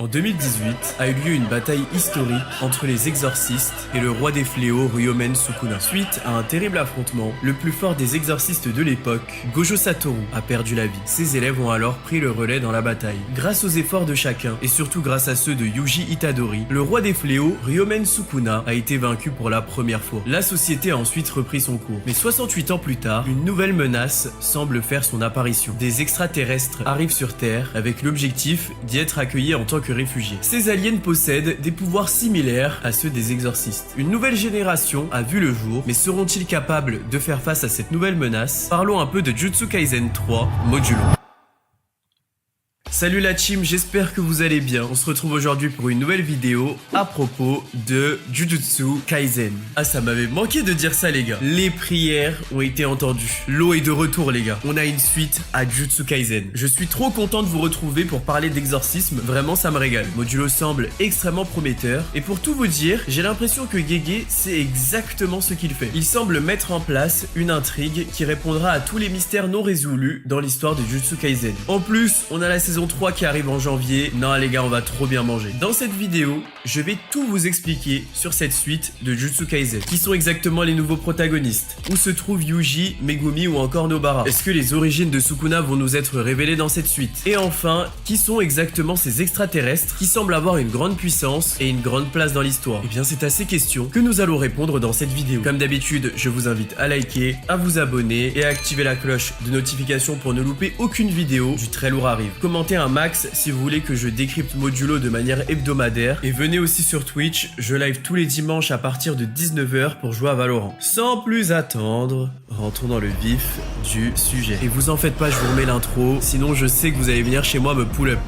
En 2018, a eu lieu une bataille historique entre les exorcistes et le roi des fléaux Ryomen Sukuna. Suite à un terrible affrontement, le plus fort des exorcistes de l'époque, Gojo Satoru, a perdu la vie. Ses élèves ont alors pris le relais dans la bataille. Grâce aux efforts de chacun, et surtout grâce à ceux de Yuji Itadori, le roi des fléaux, Ryomen Sukuna, a été vaincu pour la première fois. La société a ensuite repris son cours. Mais 68 ans plus tard, une nouvelle menace semble faire son apparition. Des extraterrestres arrivent sur Terre avec l'objectif d'y être accueillis en tant que réfugiés. Ces aliens possèdent des pouvoirs similaires à ceux des exorcistes. Une nouvelle génération a vu le jour, mais seront-ils capables de faire face à cette nouvelle menace? Parlons un peu de Jujutsu Kaisen 3 Modulo. Salut la team, j'espère que vous allez bien. On se retrouve aujourd'hui pour une nouvelle vidéo à propos de Jujutsu Kaisen. Ah, ça m'avait manqué de dire ça les gars. Les prières ont été entendues. L'eau est de retour les gars. On a une suite à Jujutsu Kaisen. Je suis trop content de vous retrouver pour parler d'exorcisme. Vraiment, ça me régale. Modulo semble extrêmement prometteur. Et pour tout vous dire, j'ai l'impression que Gege sait exactement ce qu'il fait. Il semble mettre en place une intrigue qui répondra à tous les mystères non résolus dans l'histoire de Jujutsu Kaisen. En plus, on a la saison 3 qui arrive en janvier. Non les gars, on va trop bien manger. Dans cette vidéo, je vais tout vous expliquer sur cette suite de Jujutsu Kaisen. Qui sont exactement les nouveaux protagonistes? Où se trouvent Yuji, Megumi ou encore Nobara? Est-ce que les origines de Sukuna vont nous être révélées dans cette suite? Et enfin, qui sont exactement ces extraterrestres qui semblent avoir une grande puissance et une grande place dans l'histoire? Eh bien, c'est à ces questions que nous allons répondre dans cette vidéo. Comme d'habitude, je vous invite à liker, à vous abonner et à activer la cloche de notification pour ne louper aucune vidéo du très lourd arrive. Commentez un max si vous voulez que je décrypte Modulo de manière hebdomadaire. Et venez aussi sur Twitch, je live tous les dimanches à partir de 19 h pour jouer à Valorant. Sans plus attendre, rentrons dans le vif du sujet. Et vous en faites pas, je vous remets l'intro, sinon je sais que vous allez venir chez moi me pull up.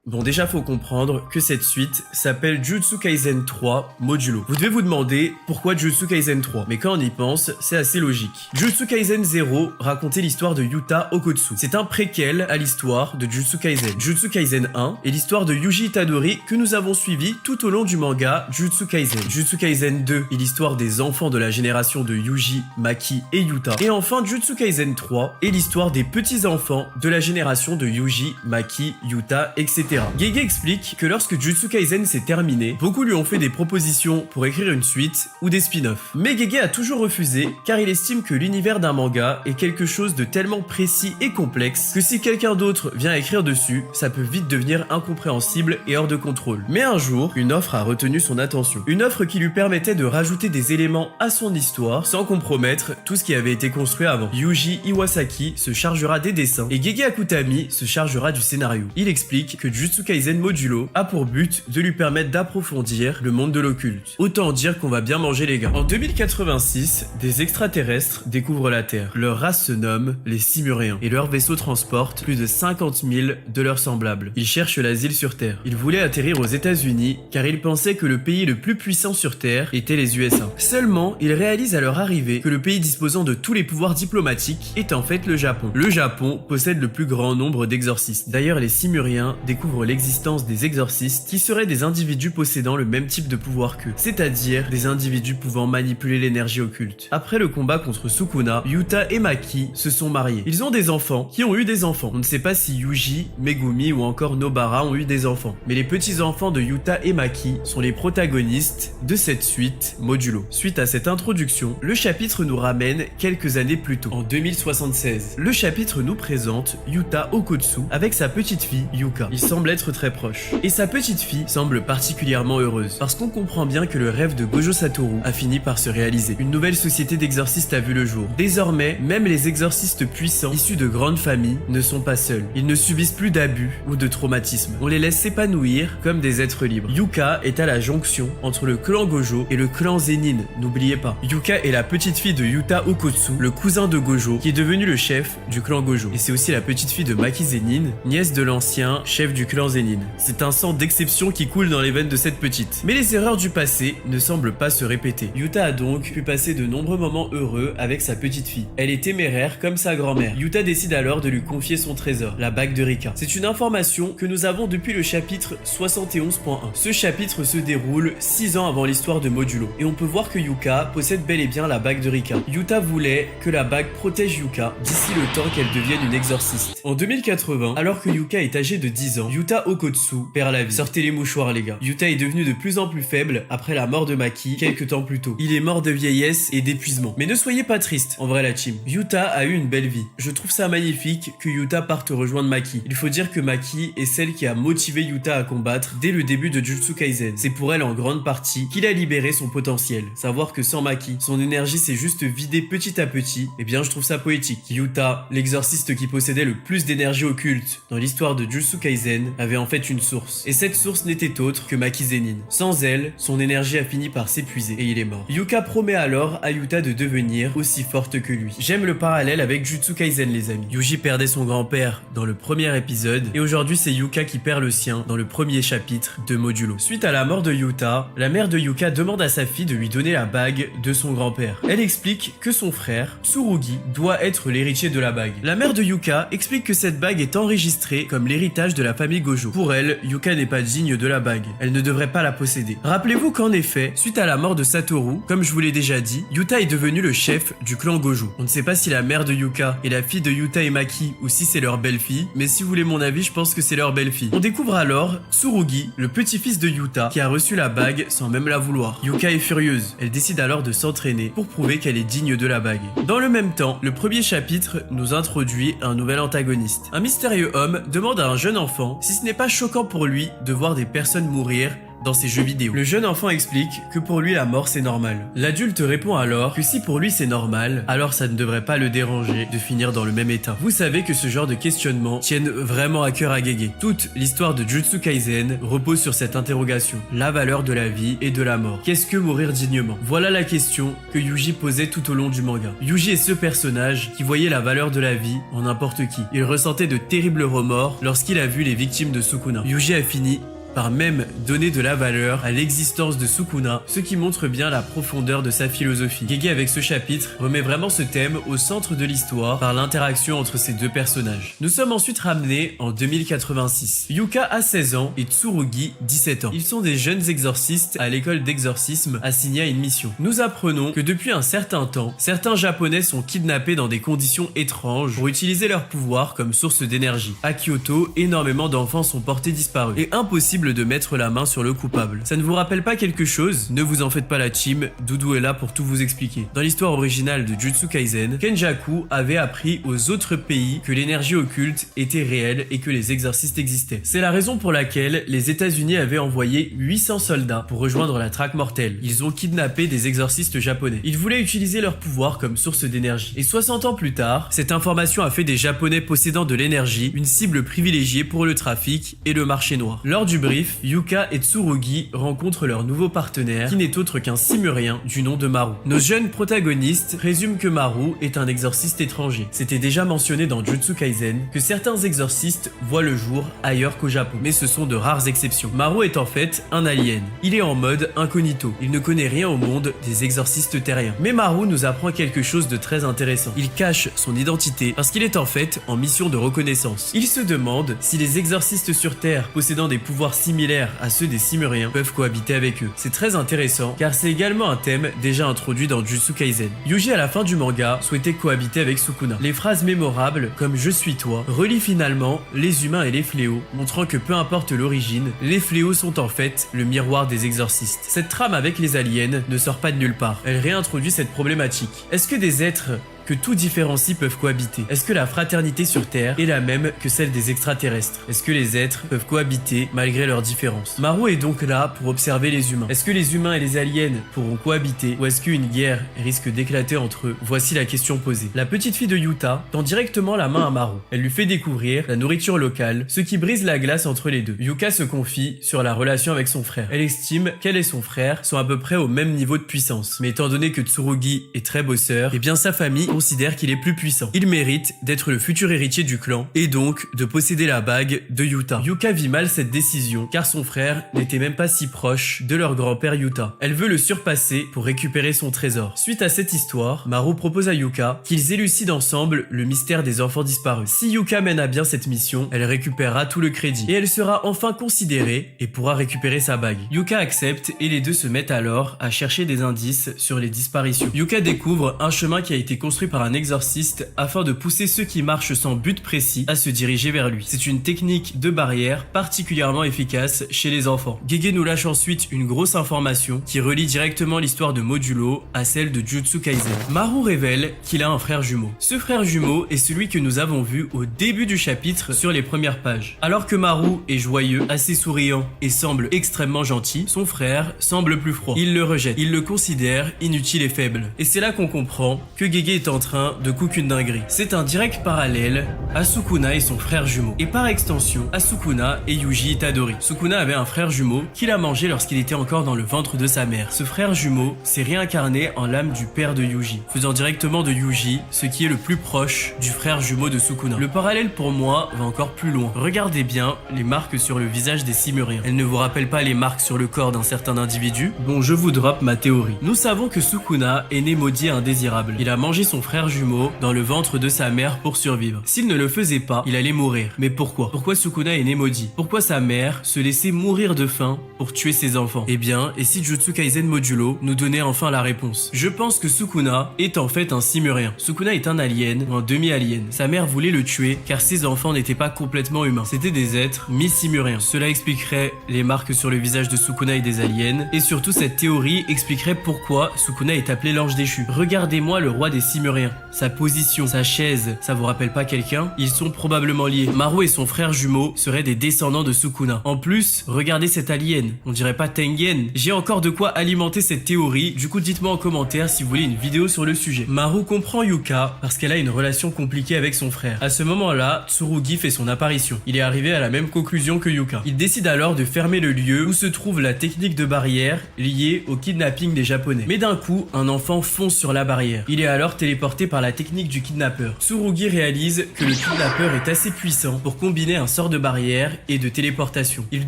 Bon, déjà faut comprendre que cette suite s'appelle Jujutsu Kaisen 3 Modulo. Vous devez vous demander pourquoi Jujutsu Kaisen 3, mais quand on y pense, c'est assez logique. Jujutsu Kaisen 0 racontait l'histoire de Yuta Okkotsu. C'est un préquel à l'histoire de Jujutsu Kaisen. Jujutsu Kaisen 1 est l'histoire de Yuji Itadori que nous avons suivi tout au long du manga Jujutsu Kaisen. Jujutsu Kaisen 2 est l'histoire des enfants de la génération de Yuji, Maki et Yuta. Et enfin, Jujutsu Kaisen 3 est l'histoire des petits-enfants de la génération de Yuji, Maki, Yuta, etc. Gege explique que lorsque Jujutsu Kaisen s'est terminé, beaucoup lui ont fait des propositions pour écrire une suite ou des spin-offs. Mais Gege a toujours refusé car il estime que l'univers d'un manga est quelque chose de tellement précis et complexe que si quelqu'un d'autre vient écrire dessus, ça peut vite devenir incompréhensible et hors de contrôle. Mais un jour, une offre a retenu son attention. Une offre qui lui permettait de rajouter des éléments à son histoire sans compromettre tout ce qui avait été construit avant. Yuji Iwasaki se chargera des dessins et Gege Akutami se chargera du scénario. Il explique que Jujutsu Kaisen Modulo a pour but de lui permettre d'approfondir le monde de l'occulte. Autant dire qu'on va bien manger les gars. En 2086, des extraterrestres découvrent la Terre. Leur race se nomme les Simuriens et leur vaisseau transporte plus de 50 000 de leurs semblables. Ils cherchent l'asile sur Terre. Ils voulaient atterrir aux États-Unis car ils pensaient que le pays le plus puissant sur Terre était les USA. Seulement, ils réalisent à leur arrivée que le pays disposant de tous les pouvoirs diplomatiques est en fait le Japon. Le Japon possède le plus grand nombre d'exorcistes. D'ailleurs, les Simuriens découvrent l'existence des exorcistes qui seraient des individus possédant le même type de pouvoir qu'eux, c'est-à-dire des individus pouvant manipuler l'énergie occulte. Après le combat contre Sukuna, Yuta et Maki se sont mariés. Ils ont des enfants qui ont eu des enfants. On ne sait pas si Yuji, Megumi ou encore Nobara ont eu des enfants, mais les petits-enfants de Yuta et Maki sont les protagonistes de cette suite Modulo. Suite à cette introduction, le chapitre nous ramène quelques années plus tôt, en 2076. Le chapitre nous présente Yuta Okkotsu avec sa petite fille Yuka. Il semble semble être très proche. Et sa petite fille semble particulièrement heureuse, parce qu'on comprend bien que le rêve de Gojo Satoru a fini par se réaliser. Une nouvelle société d'exorcistes a vu le jour. Désormais, même les exorcistes puissants, issus de grandes familles, ne sont pas seuls. Ils ne subissent plus d'abus ou de traumatismes. On les laisse s'épanouir comme des êtres libres. Yuka est à la jonction entre le clan Gojo et le clan Zenin, n'oubliez pas. Yuka est la petite fille de Yuta Okotsu, le cousin de Gojo, qui est devenu le chef du clan Gojo. Et c'est aussi la petite fille de Maki Zenin, nièce de l'ancien chef du clan Zenin. C'est un sang d'exception qui coule dans les veines de cette petite. Mais les erreurs du passé ne semblent pas se répéter. Yuta a donc pu passer de nombreux moments heureux avec sa petite fille. Elle est téméraire comme sa grand-mère. Yuta décide alors de lui confier son trésor, la bague de Rika. C'est une information que nous avons depuis le chapitre 71.1. Ce chapitre se déroule 6 ans avant l'histoire de Modulo. Et on peut voir que Yuka possède bel et bien la bague de Rika. Yuta voulait que la bague protège Yuka d'ici le temps qu'elle devienne une exorciste. En 2080, alors que Yuka est âgée de 10 ans, Yuta Okotsu perd la vie. Sortez les mouchoirs les gars. Yuta est devenu de plus en plus faible après la mort de Maki quelques temps plus tôt. Il est mort de vieillesse et d'épuisement. Mais ne soyez pas triste, en vrai la team. Yuta a eu une belle vie. Je trouve ça magnifique que Yuta parte rejoindre Maki. Il faut dire que Maki est celle qui a motivé Yuta à combattre dès le début de Jujutsu Kaisen. C'est pour elle en grande partie qu'il a libéré son potentiel. Savoir que sans Maki, son énergie s'est juste vidée petit à petit, eh bien je trouve ça poétique. Yuta, l'exorciste qui possédait le plus d'énergie occulte dans l'histoire de Jujutsu Kaisen, avait en fait une source. Et cette source n'était autre que Maki Zenin. Sans elle, son énergie a fini par s'épuiser et il est mort. Yuka promet alors à Yuta de devenir aussi forte que lui. J'aime le parallèle avec Jujutsu Kaisen les amis. Yuji perdait son grand-père dans le premier épisode et aujourd'hui c'est Yuka qui perd le sien dans le premier chapitre de Modulo. Suite à la mort de Yuta, la mère de Yuka demande à sa fille de lui donner la bague de son grand-père. Elle explique que son frère, Tsurugi, doit être l'héritier de la bague. La mère de Yuka explique que cette bague est enregistrée comme l'héritage de la famille Gojo. Pour elle, Yuka n'est pas digne de la bague. Elle ne devrait pas la posséder. Rappelez-vous qu'en effet, suite à la mort de Satoru, comme je vous l'ai déjà dit, Yuta est devenu le chef du clan Gojo. On ne sait pas si la mère de Yuka est la fille de Yuta et Maki ou si c'est leur belle-fille, mais si vous voulez mon avis, je pense que c'est leur belle-fille. On découvre alors Tsurugi, le petit-fils de Yuta, qui a reçu la bague sans même la vouloir. Yuka est furieuse. Elle décide alors de s'entraîner pour prouver qu'elle est digne de la bague. Dans le même temps, le premier chapitre nous introduit un nouvel antagoniste. Un mystérieux homme demande à un jeune enfant si ce n'est pas choquant pour lui de voir des personnes mourir dans ses jeux vidéo. Le jeune enfant explique que pour lui la mort c'est normal. L'adulte répond alors que si pour lui c'est normal, alors ça ne devrait pas le déranger de finir dans le même état. Vous savez que ce genre de questionnements tiennent vraiment à cœur à Gege. Toute l'histoire de Jujutsu Kaisen repose sur cette interrogation. La valeur de la vie et de la mort. Qu'est-ce que mourir dignement? Voilà la question que Yuji posait tout au long du manga. Yuji est ce personnage qui voyait la valeur de la vie en n'importe qui. Il ressentait de terribles remords lorsqu'il a vu les victimes de Sukuna. Yuji a fini par même donner de la valeur à l'existence de Sukuna, ce qui montre bien la profondeur de sa philosophie. Gege avec ce chapitre remet vraiment ce thème au centre de l'histoire par l'interaction entre ces deux personnages. Nous sommes ensuite ramenés en 2086. Yuka a 16 ans et Tsurugi 17 ans. Ils sont des jeunes exorcistes à l'école d'exorcisme assignés à une mission. Nous apprenons que depuis un certain temps, certains japonais sont kidnappés dans des conditions étranges pour utiliser leur pouvoir comme source d'énergie. À Kyoto, énormément d'enfants sont portés disparus et impossible de mettre la main sur le coupable. Ça ne vous rappelle pas quelque chose? Ne vous en faites pas la team, Doudou est là pour tout vous expliquer. Dans l'histoire originale de Jujutsu Kaisen, Kenjaku avait appris aux autres pays que l'énergie occulte était réelle et que les exorcistes existaient. C'est la raison pour laquelle les États-Unis avaient envoyé 800 soldats pour rejoindre la traque mortelle. Ils ont kidnappé des exorcistes japonais. Ils voulaient utiliser leur pouvoir comme source d'énergie. Et 60 ans plus tard, cette information a fait des Japonais possédant de l'énergie une cible privilégiée pour le trafic et le marché noir. Lors du brief, Yuka et Tsurugi rencontrent leur nouveau partenaire qui n'est autre qu'un Simurien du nom de Maru. Nos jeunes protagonistes présument que Maru est un exorciste étranger. C'était déjà mentionné dans Jujutsu Kaisen que certains exorcistes voient le jour ailleurs qu'au Japon, mais ce sont de rares exceptions. Maru est en fait un alien. Il est en mode incognito. Il ne connaît rien au monde des exorcistes terriens. Mais Maru nous apprend quelque chose de très intéressant. Il cache son identité parce qu'il est en fait en mission de reconnaissance. Il se demande si les exorcistes sur Terre possédant des pouvoirs similaires à ceux des Simuriens peuvent cohabiter avec eux. C'est très intéressant car c'est également un thème déjà introduit dans Jujutsu Kaisen. Yuji à la fin du manga souhaitait cohabiter avec Sukuna. Les phrases mémorables comme je suis toi relient finalement les humains et les fléaux, montrant que peu importe l'origine, les fléaux sont en fait le miroir des exorcistes. Cette trame avec les aliens ne sort pas de nulle part. Elle réintroduit cette problématique. Est-ce que des êtres que tous différencies peuvent cohabiter? Est-ce que la fraternité sur Terre est la même que celle des extraterrestres? Est-ce que les êtres peuvent cohabiter malgré leurs différences? Maru est donc là pour observer les humains. Est-ce que les humains et les aliens pourront cohabiter ou est-ce qu'une guerre risque d'éclater entre eux? Voici la question posée. La petite fille de Yuta tend directement la main à Maru. Elle lui fait découvrir la nourriture locale, ce qui brise la glace entre les deux. Yuka se confie sur la relation avec son frère. Elle estime qu'elle et son frère sont à peu près au même niveau de puissance. Mais étant donné que Tsurugi est très bosseur, eh bien sa famille considère qu'il est plus puissant. Il mérite d'être le futur héritier du clan et donc de posséder la bague de Yuta. Yuka vit mal cette décision car son frère n'était même pas si proche de leur grand-père Yuta. Elle veut le surpasser pour récupérer son trésor. Suite à cette histoire, Maru propose à Yuka qu'ils élucident ensemble le mystère des enfants disparus. Si Yuka mène à bien cette mission, elle récupérera tout le crédit et elle sera enfin considérée et pourra récupérer sa bague. Yuka accepte et les deux se mettent alors à chercher des indices sur les disparitions. Yuka découvre un chemin qui a été construit par un exorciste afin de pousser ceux qui marchent sans but précis à se diriger vers lui. C'est une technique de barrière particulièrement efficace chez les enfants. Gege nous lâche ensuite une grosse information qui relie directement l'histoire de Modulo à celle de Jujutsu Kaisen. Maru révèle qu'il a un frère jumeau. Ce frère jumeau est celui que nous avons vu au début du chapitre sur les premières pages. Alors que Maru est joyeux, assez souriant et semble extrêmement gentil, son frère semble plus froid. Il le rejette, il le considère inutile et faible. Et c'est là qu'on comprend que Gege est en train de cook une dinguerie. C'est un direct parallèle à Sukuna et son frère jumeau. Et par extension, à Sukuna et Yuji Itadori. Sukuna avait un frère jumeau qu'il a mangé lorsqu'il était encore dans le ventre de sa mère. Ce frère jumeau s'est réincarné en l'âme du père de Yuji, faisant directement de Yuji ce qui est le plus proche du frère jumeau de Sukuna. Le parallèle pour moi va encore plus loin. Regardez bien les marques sur le visage des Simuriens. Elles ne vous rappellent pas les marques sur le corps d'un certain individu? Bon, je vous drop ma théorie. Nous savons que Sukuna est né maudit et indésirable. Il a mangé son frère jumeau dans le ventre de sa mère pour survivre. S'il ne le faisait pas, il allait mourir. Mais pourquoi? Pourquoi Sukuna est né maudit? Pourquoi sa mère se laissait mourir de faim pour tuer ses enfants? Eh bien, et si Jujutsu Kaisen Modulo nous donnait enfin la réponse? Je pense que Sukuna est en fait un Simurien. Sukuna est un alien ou un demi-alien. Sa mère voulait le tuer car ses enfants n'étaient pas complètement humains. C'était des êtres mi-simuriens. Cela expliquerait les marques sur le visage de Sukuna et des aliens. Et surtout, cette théorie expliquerait pourquoi Sukuna est appelé l'ange déchu. Regardez-moi le roi des Simuriens. Sa position, sa chaise, ça vous rappelle pas quelqu'un? Ils sont probablement liés. Maru et son frère jumeau seraient des descendants de Sukuna. En plus, regardez cet alien. On dirait pas Tengen? J'ai encore de quoi alimenter cette théorie. Du coup, dites-moi en commentaire si vous voulez une vidéo sur le sujet. Maru comprend Yuka parce qu'elle a une relation compliquée avec son frère. À ce moment-là, Tsurugi fait son apparition. Il est arrivé à la même conclusion que Yuka. Il décide alors de fermer le lieu où se trouve la technique de barrière liée au kidnapping des Japonais. Mais d'un coup, un enfant fonce sur la barrière. Il est alors téléporté par la technique du kidnappeur. Tsurugi réalise que le kidnappeur est assez puissant pour combiner un sort de barrière et de téléportation. Il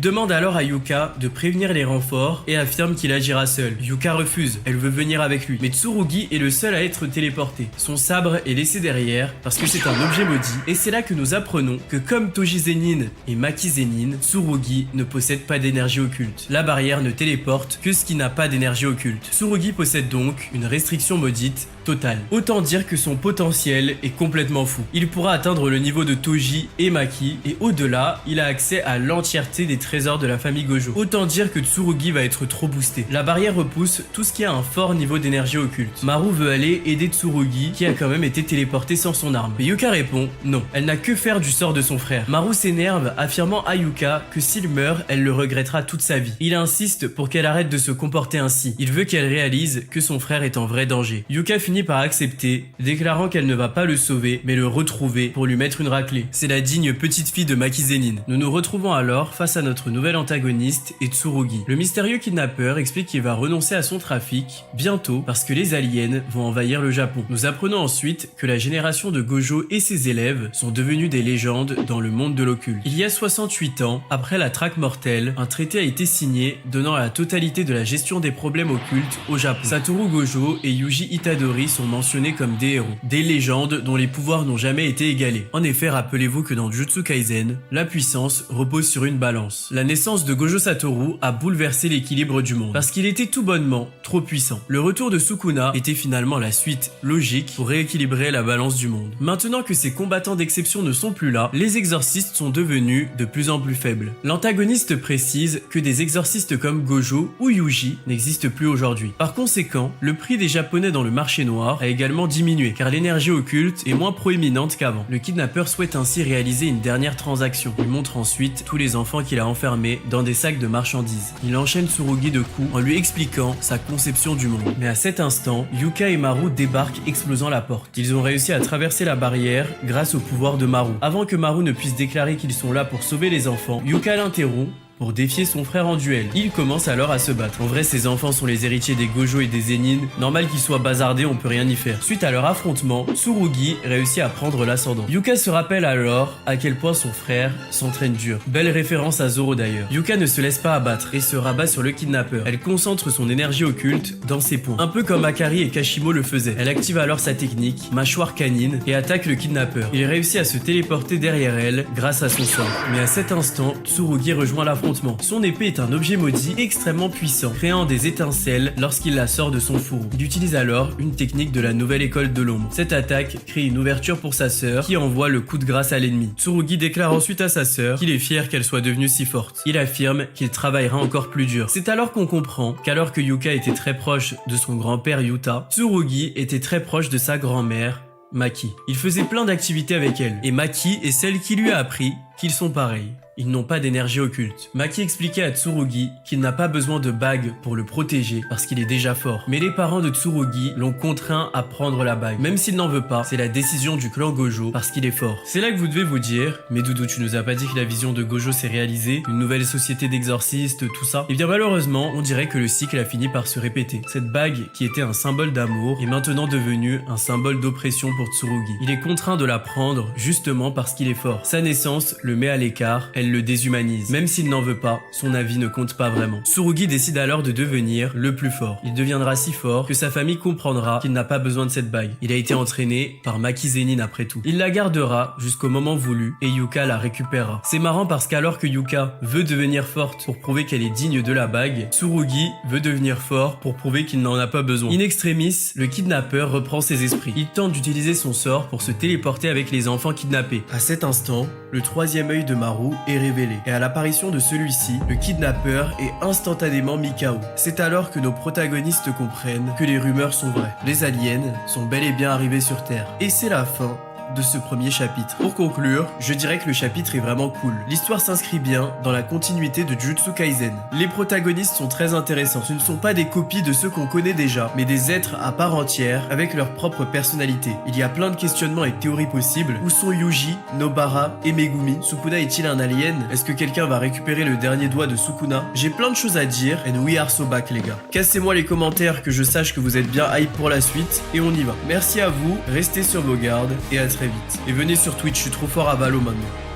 demande alors à Yuka de prévenir les renforts et affirme qu'il agira seul. Yuka refuse, elle veut venir avec lui. Mais Tsurugi est le seul à être téléporté. Son sabre est laissé derrière parce que c'est un objet maudit. Et c'est là que nous apprenons que comme Toji Zenin et Maki Zenin, Tsurugi ne possède pas d'énergie occulte. La barrière ne téléporte que ce qui n'a pas d'énergie occulte. Tsurugi possède donc une restriction maudite totale. Autant dire que son potentiel est complètement fou. Il pourra atteindre le niveau de Toji et Maki et au-delà, il a accès à l'entièreté des trésors de la famille Gojo. Autant dire que Tsurugi va être trop boosté. La barrière repousse tout ce qui a un fort niveau d'énergie occulte. Maru veut aller aider Tsurugi qui a quand même été téléporté sans son arme. Mais Yuka répond non. Elle n'a que faire du sort de son frère. Maru s'énerve affirmant à Yuka que s'il meurt, elle le regrettera toute sa vie. Il insiste pour qu'elle arrête de se comporter ainsi. Il veut qu'elle réalise que son frère est en vrai danger. Yuka finit par accepter, déclarant qu'elle ne va pas le sauver, mais le retrouver pour lui mettre une raclée. C'est la digne petite fille de Maki Zenin. Nous nous retrouvons alors face à notre nouvel antagoniste et Tsurugi. Le mystérieux kidnappeur explique qu'il va renoncer à son trafic bientôt parce que les aliens vont envahir le Japon. Nous apprenons ensuite que la génération de Gojo et ses élèves sont devenus des légendes dans le monde de l'occulte. Il y a 68 ans, après la traque mortelle, un traité a été signé donnant la totalité de la gestion des problèmes occultes au Japon. Satoru Gojo et Yuji Itadori sont mentionnés comme des héros, des légendes dont les pouvoirs n'ont jamais été égalés. En effet, rappelez-vous que dans Jujutsu Kaisen, la puissance repose sur une balance. La naissance de Gojo Satoru a bouleversé l'équilibre du monde, parce qu'il était tout bonnement trop puissant. Le retour de Sukuna était finalement la suite logique pour rééquilibrer la balance du monde. Maintenant que ces combattants d'exception ne sont plus là, les exorcistes sont devenus de plus en plus faibles. L'antagoniste précise que des exorcistes comme Gojo ou Yuji n'existent plus aujourd'hui. Par conséquent, le prix des Japonais dans le marché noir noir a également diminué, car l'énergie occulte est moins proéminente qu'avant. Le kidnappeur souhaite ainsi réaliser une dernière transaction. Il montre ensuite tous les enfants qu'il a enfermés dans des sacs de marchandises. Il enchaîne Tsurugi de coups en lui expliquant sa conception du monde. Mais à cet instant, Yuka et Maru débarquent explosant la porte. Ils ont réussi à traverser la barrière grâce au pouvoir de Maru. Avant que Maru ne puisse déclarer qu'ils sont là pour sauver les enfants, Yuka l'interrompt pour défier son frère en duel. Ils commencent alors à se battre. En vrai, ces enfants sont les héritiers des Gojo et des Zenin. Normal qu'ils soient bazardés, on peut rien y faire. Suite à leur affrontement, Tsurugi réussit à prendre l'ascendant. Yuka se rappelle alors à quel point son frère s'entraîne dur. Belle référence à Zoro d'ailleurs. Yuka ne se laisse pas abattre et se rabat sur le kidnappeur. Elle concentre son énergie occulte dans ses poings. Un peu comme Akari et Kashimo le faisaient. Elle active alors sa technique, mâchoire canine, et attaque le kidnappeur. Il réussit à se téléporter derrière elle grâce à son sort. Mais à cet instant, Tsurugi rejoint l'affrontement. Son épée est un objet maudit extrêmement puissant, créant des étincelles lorsqu'il la sort de son fourreau. Il utilise alors une technique de la nouvelle école de l'ombre. Cette attaque crée une ouverture pour sa sœur qui envoie le coup de grâce à l'ennemi. Tsurugi déclare ensuite à sa sœur qu'il est fier qu'elle soit devenue si forte. Il affirme qu'il travaillera encore plus dur. C'est alors qu'on comprend qu'alors que Yuka était très proche de son grand-père Yuta, Tsurugi était très proche de sa grand-mère Maki. Il faisait plein d'activités avec elle, et Maki est celle qui lui a appris qu'ils sont pareils. Ils n'ont pas d'énergie occulte. Maki expliquait à Tsurugi qu'il n'a pas besoin de bague pour le protéger parce qu'il est déjà fort. Mais les parents de Tsurugi l'ont contraint à prendre la bague. Même s'il n'en veut pas, c'est la décision du clan Gojo parce qu'il est fort. C'est là que vous devez vous dire, mais Doudou, tu nous as pas dit que la vision de Gojo s'est réalisée, une nouvelle société d'exorcistes, tout ça. Et bien malheureusement, on dirait que le cycle a fini par se répéter. Cette bague, qui était un symbole d'amour, est maintenant devenue un symbole d'oppression pour Tsurugi. Il est contraint de la prendre justement parce qu'il est fort. Sa naissance le met à l'écart, elle le déshumanise. Même s'il n'en veut pas, son avis ne compte pas vraiment. Tsurugi décide alors de devenir le plus fort. Il deviendra si fort que sa famille comprendra qu'il n'a pas besoin de cette bague. Il a été entraîné par Maki Zenin après tout. Il la gardera jusqu'au moment voulu et Yuka la récupérera. C'est marrant parce qu'alors que Yuka veut devenir forte pour prouver qu'elle est digne de la bague, Tsurugi veut devenir fort pour prouver qu'il n'en a pas besoin. In extremis, le kidnappeur reprend ses esprits. Il tente d'utiliser son sort pour se téléporter avec les enfants kidnappés. À cet instant, le troisième œil de Maru est révélé. Et à l'apparition de celui-ci, le kidnappeur est instantanément mis KO. C'est alors que nos protagonistes comprennent que les rumeurs sont vraies. Les aliens sont bel et bien arrivés sur Terre. Et c'est la fin de ce premier chapitre. Pour conclure, je dirais que le chapitre est vraiment cool. L'histoire s'inscrit bien dans la continuité de Jujutsu Kaisen. Les protagonistes sont très intéressants. Ce ne sont pas des copies de ceux qu'on connaît déjà, mais des êtres à part entière avec leur propre personnalité. Il y a plein de questionnements et théories possibles. Où sont Yuji, Nobara et Megumi? Sukuna est-il un alien? Est-ce que quelqu'un va récupérer le dernier doigt de Sukuna? J'ai plein de choses à dire and we are so back les gars. Cassez-moi les commentaires que je sache que vous êtes bien hype pour la suite et on y va. Merci à vous, restez sur vos gardes et à très vite. Et venez sur Twitch, je suis trop fort à Valo maintenant.